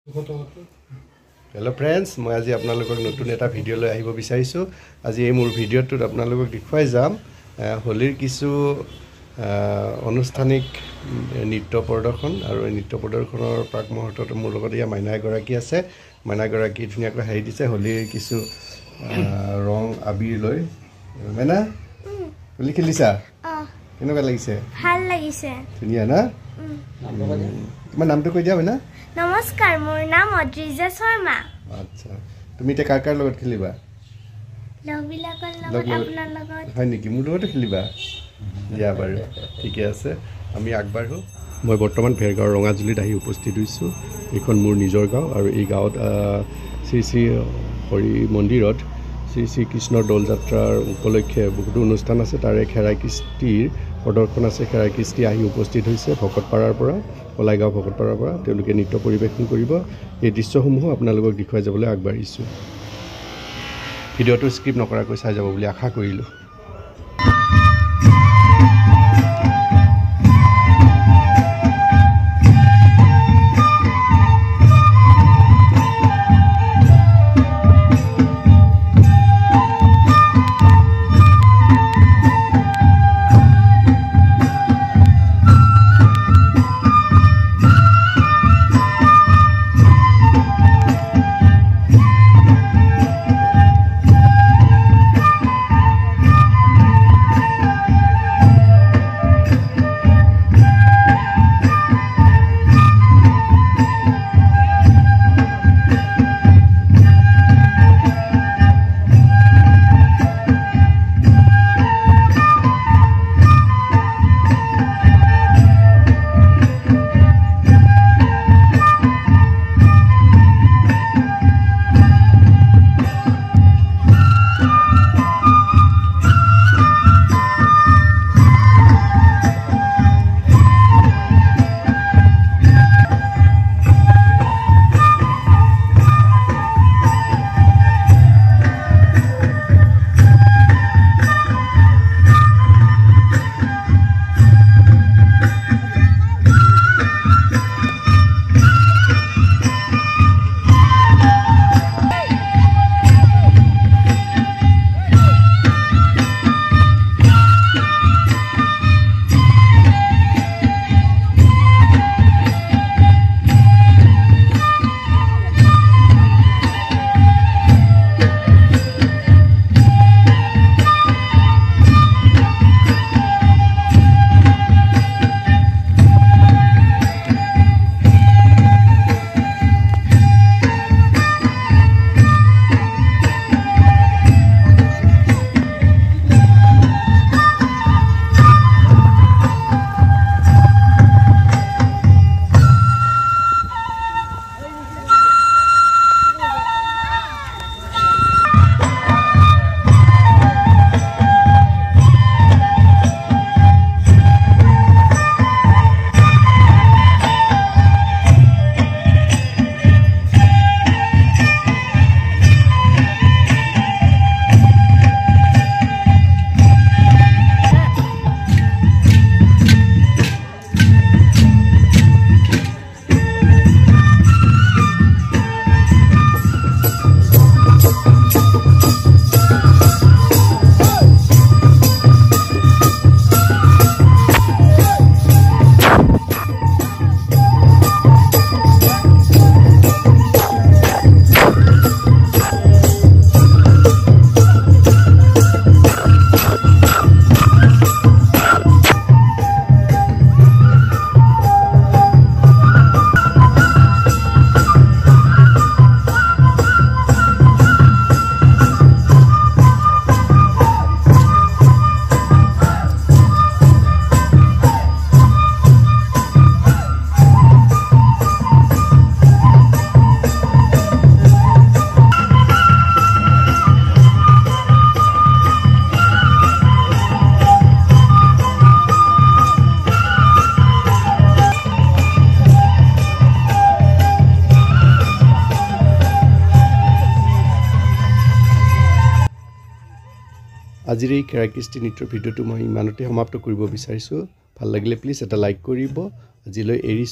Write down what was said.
hello friends मैं आज आपनालोকক नतुन एटा video লৈ আহিব বিচাৰিছো আজি এই মোৰ ভিডিওটোত आपनालोকক দেখুৱাই যাম হোলিৰ কিছু অনুষ্ঠানিক নৃত্য প্ৰদৰ্শন আৰু এই নৃত্য প্ৰদৰ্শনৰ প্ৰাক মুহূৰ্তত মোৰ লগত ইয়া মাইনা গৰাকী আছে মাইনা গৰাকী ধুনিয়াকৈ হাৰি দিছে হোলিৰ কিছু ৰং আবিৰ লৈ মাইনা হোলি খেলিছা কেনেকুৱা লাগিছে ভাল লাগিছে ধুনিয়া না তোমাৰ নামটো কৈ দিয়া মাইনা नमस्कार मोर नाम अद्रिजा शर्मा अच्छा तुम कार कार लगत खेलिबा লগবিলাকৰ লগত আপোনাৰ লগত হয় নেকি মোৰ লগত খেলিবা দিয়া বাৰু ঠিকে আছে আমি আগবাঢ়ো মই বৰ্তমান ভেৰগাঁও ৰঙাজুলিত আহি উপস্থিত হৈছো এখন মোৰ নিজৰ গাঁও আৰু এই গাঁৱত শ্ৰী শ্ৰী হৰি মন্দিৰত শ্ৰী শ্ৰী কৃষ্ণৰ দল যাত্ৰাৰ উপলক্ষে বহুত অনুষ্ঠান আছে তাৰে খেৰাই কৃষ্টিৰ প্ৰদৰ্শন আছে খেৰাই কৃষ্টি আহি উপস্থিত হৈছে ভকতপাৰাৰ পৰা কলাইগাঁও ভকতপাৰাৰ পৰা তেওঁলোকে নৃত্য পৰিৱেশন কৰিব এই দৃশ্যসমূহ আপোনালোকক দেখুৱাই যাবলৈ আগবাঢ়িছোঁ ভিডিঅ'টো স্কিপ নকৰাকৈ চাই যাব বুলি আশা কৰিলোঁ আজিৰ এই কেৰাকৃষ্টি নৃত্যৰ ভিডিঅ'টো মই ইমানতে সমাপ্ত কৰিব বিচাৰিছোঁ ভাল লাগিলে প্লিজ এটা লাইক কৰিব আজিলৈ এৰি